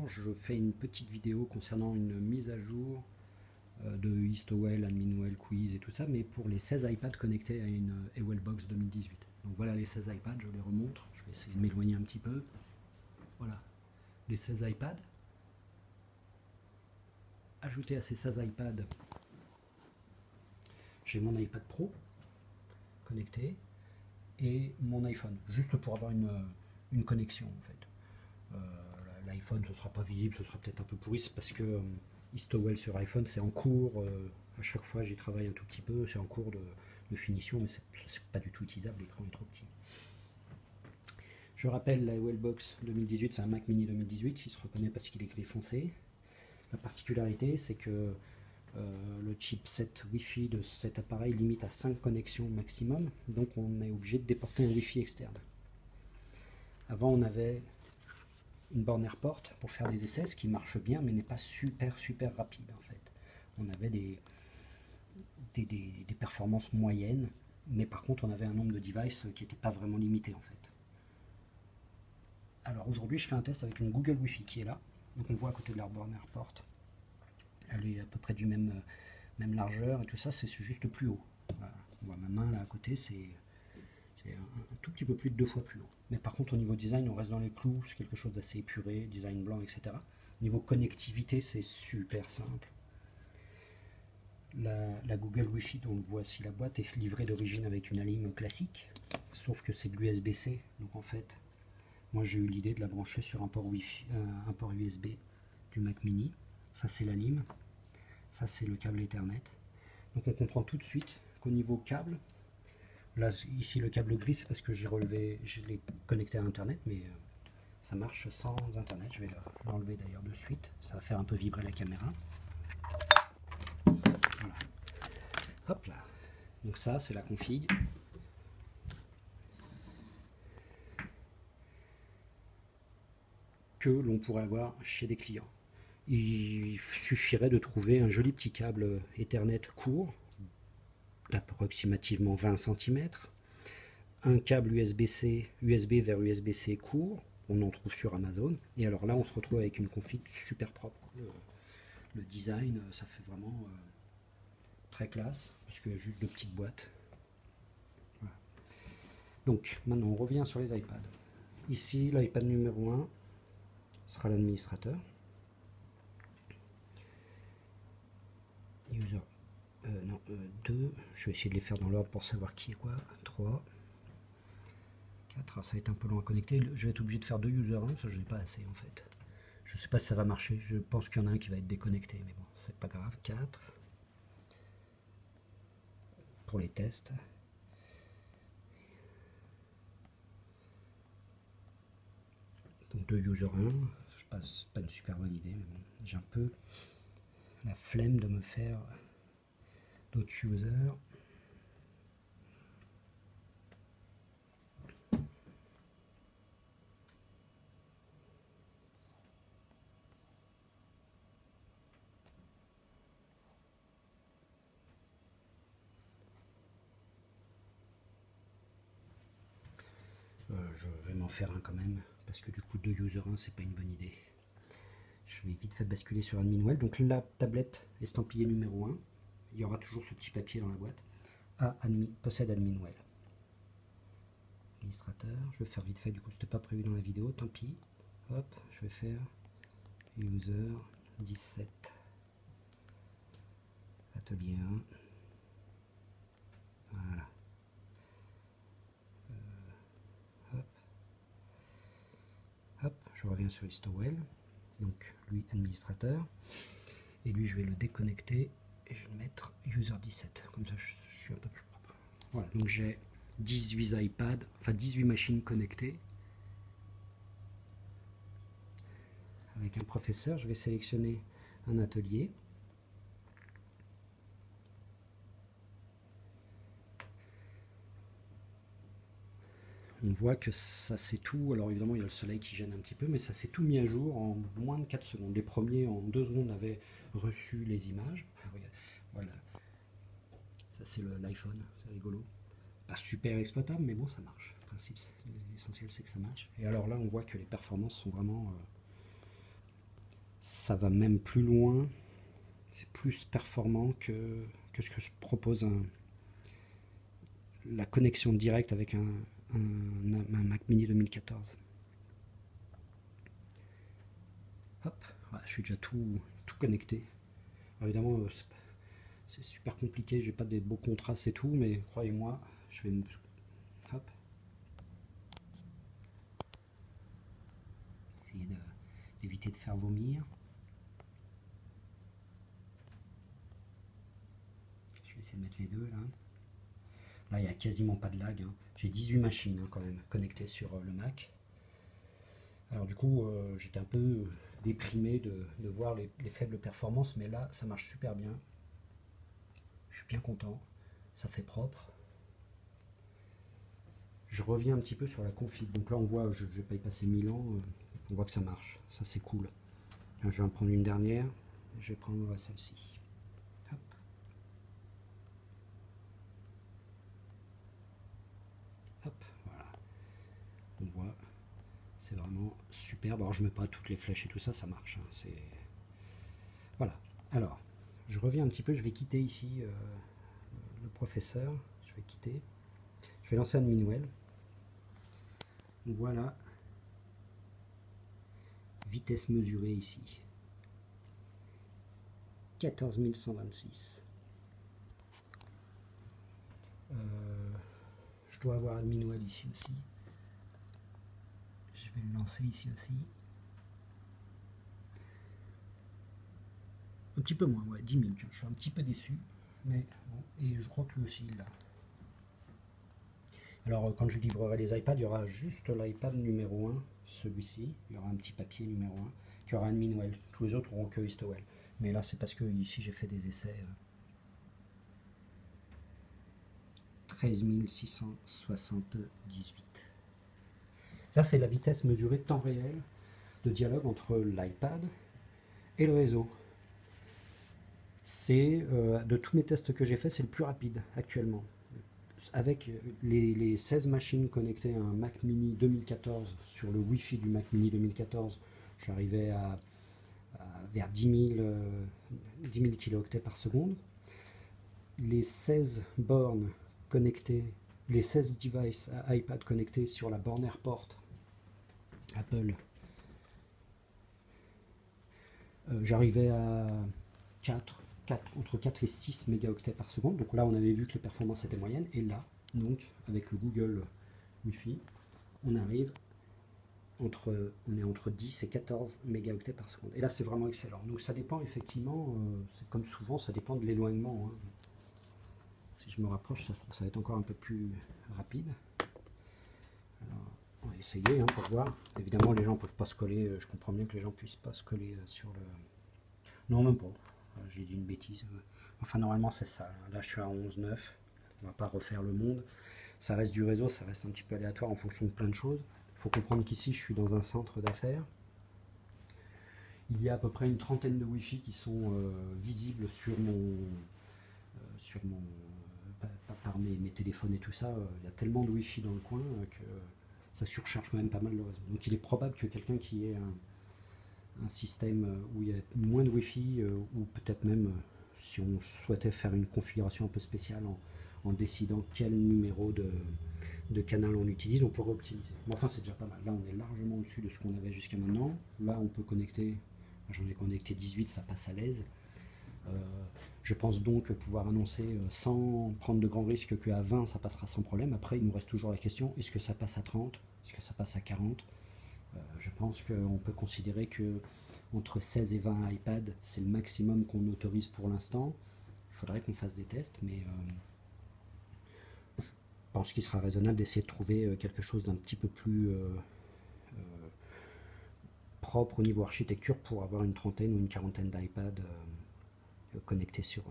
bonjour, je fais une petite vidéo concernant une mise à jour de Histowell, Adminwell, Quiz et tout ça, mais pour les 16 iPads connectés à une Ewellbox 2018. Donc voilà les 16 iPads, je les remontre, je vais essayer de m'éloigner un petit peu. Voilà, les 16 iPads. Ajouté à ces 16 iPads, j'ai mon iPad Pro connecté et mon iPhone, juste pour avoir une connexion en fait. L'iPhone ce sera pas visible, ce sera peut-être un peu pourri, c'est parce que Histowell sur iPhone c'est en cours, à chaque fois j'y travaille un tout petit peu, c'est en cours de finition, mais c'est pas du tout utilisable, l'écran est trop petit. Je rappelle, la Ewellbox 2018 c'est un Mac mini 2018, il se reconnaît parce qu'il est gris foncé. La particularité c'est que le chipset Wi-Fi de cet appareil limite à 5 connexions maximum, donc on est obligé de déporter un Wi-Fi externe. Avant on avait une borne AirPort pour faire des essais, ce qui marche bien mais n'est pas super rapide en fait. On avait des performances moyennes, mais par contre on avait un nombre de devices qui n'était pas vraiment limité en fait. Alors aujourd'hui je fais un test avec une Google Wi-Fi qui est là, donc on voit à côté de la borne AirPort, elle est à peu près du même largeur et tout ça, c'est juste plus haut. Voilà. On voit ma main là à côté, c'est un tout petit peu plus de 2 fois plus haut. Mais par contre au niveau design on reste dans les clous, c'est quelque chose d'assez épuré, design blanc, etc. Niveau connectivité c'est super simple. La Google Wi-Fi, donc voici la boîte, est livrée d'origine avec une ALIM classique, sauf que c'est de l'USB-C, donc en fait moi j'ai eu l'idée de la brancher sur un port Wi-Fi, un port USB du Mac mini. Ça c'est l'ALIM, ça c'est le câble Ethernet. Donc on comprend tout de suite qu'au niveau câble, là ici le câble gris c'est parce que je l'ai connecté à internet, mais ça marche sans internet. Je vais l'enlever d'ailleurs de suite, ça va faire un peu vibrer la caméra. Voilà. Hop là. Donc ça c'est la config. Que l'on pourrait avoir chez des clients. Il suffirait de trouver un joli petit câble Ethernet court, d'approximativement 20 cm, un câble USB-C, USB vers USB-C court, on en trouve sur Amazon, et alors là on se retrouve avec une config super propre. Le design, ça fait vraiment très classe, parce qu'il y a juste deux petites boîtes. Voilà. Donc maintenant on revient sur les iPads. Ici l'iPad numéro 1 sera l'administrateur. User 2, je vais essayer de les faire dans l'ordre pour savoir qui est quoi. 3, 4, alors ça va être un peu long à connecter, je vais être obligé de faire 2 user 1, ça je n'ai pas assez en fait. Je sais pas si ça va marcher, je pense qu'il y en a un qui va être déconnecté, mais bon, c'est pas grave. 4 pour les tests. Donc 2 user 1, je passe pas une super bonne idée, mais bon, j'ai un peu la flemme de me faire d'autres users. Je vais m'en faire un quand même, parce que du coup 2 user 1 c'est pas une bonne idée. Je vais vite fait basculer sur Adminwell. Donc la tablette estampillée numéro 1, il y aura toujours ce petit papier dans la boîte. Possède Adminwell. Administrateur, je vais faire vite fait, du coup c'était pas prévu dans la vidéo, tant pis. Hop, je vais faire user 17. Atelier 1. Voilà. Hop, je reviens sur Histowell. Donc lui administrateur. Et lui je vais le déconnecter et je vais le mettre user 17. Comme ça je suis un peu plus propre. Voilà, donc j'ai 18 iPads, enfin 18 machines connectées. Avec un professeur, je vais sélectionner un atelier. On voit que ça c'est tout, alors évidemment il y a le soleil qui gêne un petit peu, mais ça s'est tout mis à jour en moins de 4 secondes. Les premiers en 2 secondes avaient reçu les images. Voilà, ça c'est l'iPhone, c'est rigolo. Pas super exploitable, mais bon ça marche. Le principe, l'essentiel c'est que ça marche. Et alors là on voit que les performances sont vraiment ça va même plus loin, c'est plus performant que ce que se propose la connexion directe avec un Mac Mini 2014. Hop, voilà, je suis déjà tout connecté. Alors évidemment, c'est super compliqué, j'ai pas des beaux contrastes et tout, mais croyez-moi, je vais hop, essayer d'éviter de faire vomir. Je vais essayer de mettre les deux là. Là, il n'y a quasiment pas de lag, hein. J'ai 18 machines hein, quand même connectées sur le Mac. Alors du coup, j'étais un peu déprimé de voir les faibles performances, mais là, ça marche super bien. Je suis bien content. Ça fait propre. Je reviens un petit peu sur la config. Donc là, on voit, je ne vais pas y passer 1000 ans. On voit que ça marche. Ça, c'est cool. Là, je vais en prendre une dernière. Je vais prendre celle-ci. Hop. Hop, voilà. On voit. C'est vraiment superbe. Alors, je ne mets pas toutes les flèches et tout ça, ça marche. Hein. C'est... Voilà. Alors, je reviens un petit peu. Je vais quitter ici le professeur. Je vais quitter. Je vais lancer Adminwell. Voilà. Vitesse mesurée ici. 14 126. Je dois avoir Adminwell ici aussi. Je vais le lancer ici aussi. Un petit peu moins, ouais, 10 000. Je suis un petit peu déçu. Mais bon, et je crois que lui aussi il l'a. Alors quand je livrerai les iPads, il y aura juste l'iPad numéro 1, celui-ci. Il y aura un petit papier numéro 1 qui aura Adminwell. Tous les autres auront que Histowell. Mais là c'est parce que ici j'ai fait des essais. 13 678. Ça c'est la vitesse mesurée temps réel de dialogue entre l'iPad et le réseau. C'est de tous mes tests que j'ai fait, c'est le plus rapide actuellement. Avec les 16 machines connectées à un Mac Mini 2014 sur le Wi-Fi du Mac Mini 2014, je suis arrivé à vers 10 000 kilooctets par seconde. Les 16 bornes connectées, les 16 devices à iPad connectés sur la borne AirPort Apple, j'arrivais à entre 4 et 6 mégaoctets par seconde. Donc là, on avait vu que les performances étaient moyennes. Et là, donc, avec le Google Wi-Fi, on est entre 10 et 14 mégaoctets par seconde. Et là, c'est vraiment excellent. Donc ça dépend effectivement, c'est comme souvent, ça dépend de l'éloignement. Hein. Si je me rapproche, ça va être encore un peu plus rapide. Alors, on va essayer hein, pour voir. Évidemment, les gens ne peuvent pas se coller. Je comprends bien que les gens ne puissent pas se coller sur le... Non, même pas. J'ai dit une bêtise. Enfin, normalement, c'est ça. Là, je suis à 11,9. On va pas refaire le monde. Ça reste du réseau, ça reste un petit peu aléatoire en fonction de plein de choses. Il faut comprendre qu'ici, je suis dans un centre d'affaires. Il y a à peu près une trentaine de Wi-Fi qui sont visibles par mes téléphones et tout ça. Il y a tellement de Wi-Fi dans le coin que ça surcharge quand même pas mal le réseau. Donc, il est probable que quelqu'un qui ait un système où il y a moins de Wi-Fi ou peut-être même si on souhaitait faire une configuration un peu spéciale en décidant quel numéro de canal on utilise, on pourrait optimiser. Mais enfin, c'est déjà pas mal. Là, on est largement au-dessus de ce qu'on avait jusqu'à maintenant. Là, on peut connecter, j'en ai connecté 18, ça passe à l'aise. Je pense donc pouvoir annoncer sans prendre de grands risques qu'à 20, ça passera sans problème. Après, il nous reste toujours la question, est-ce que ça passe à 30? Est-ce que ça passe à 40? Je pense qu'on peut considérer que entre 16 et 20 iPad, c'est le maximum qu'on autorise pour l'instant. Il faudrait qu'on fasse des tests, mais je pense qu'il sera raisonnable d'essayer de trouver quelque chose d'un petit peu plus propre au niveau architecture pour avoir une trentaine ou une quarantaine d'iPad connectés sur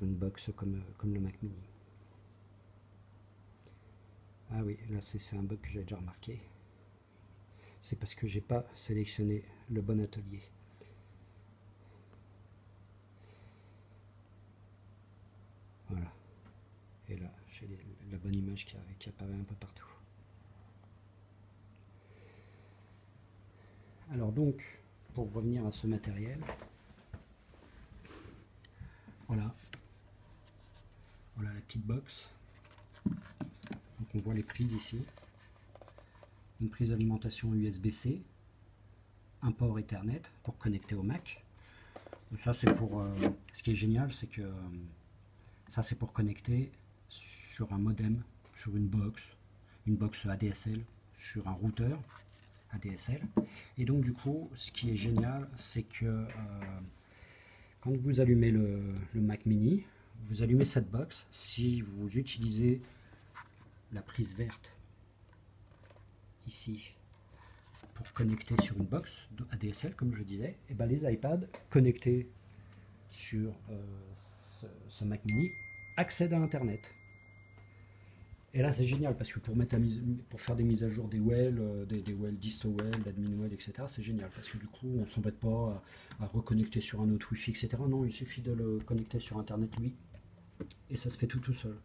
une box comme le Mac Mini. Ah oui, là c'est un bug que j'avais déjà remarqué. C'est parce que j'ai pas sélectionné le bon atelier. Voilà. Et là, j'ai la bonne image qui apparaît un peu partout. Alors donc, pour revenir à ce matériel, voilà, voilà la petite box. Donc on voit les prises ici, une prise d'alimentation USB-C, un port Ethernet pour connecter au Mac. Donc ça c'est pour, ce qui est génial, c'est que ça c'est pour connecter sur un modem, sur une box ADSL, sur un routeur ADSL. Et donc du coup, ce qui est génial, c'est que quand vous allumez le Mac Mini, vous allumez cette box. Si vous utilisez la prise verte ici pour connecter sur une box ADSL, comme je disais, et ben les iPads connectés sur ce Mac Mini accèdent à Internet. Et là, c'est génial parce que pour faire des mises à jour des well, des well, distowell, admin well, etc., c'est génial parce que du coup, on ne s'embête pas à reconnecter sur un autre Wi-Fi, etc. Non, il suffit de le connecter sur Internet, lui, et ça se fait tout seul.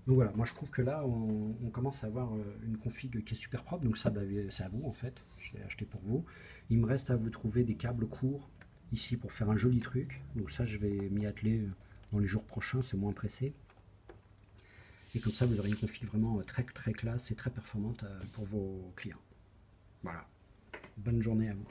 Donc voilà, moi je trouve que là, on commence à avoir une config qui est super propre, donc ça, c'est à vous en fait, je l'ai acheté pour vous. Il me reste à vous trouver des câbles courts ici pour faire un joli truc, donc ça, je vais m'y atteler dans les jours prochains, c'est moins pressé. Et comme ça, vous aurez une config vraiment très, très classe et très performante pour vos clients. Voilà. Bonne journée à vous.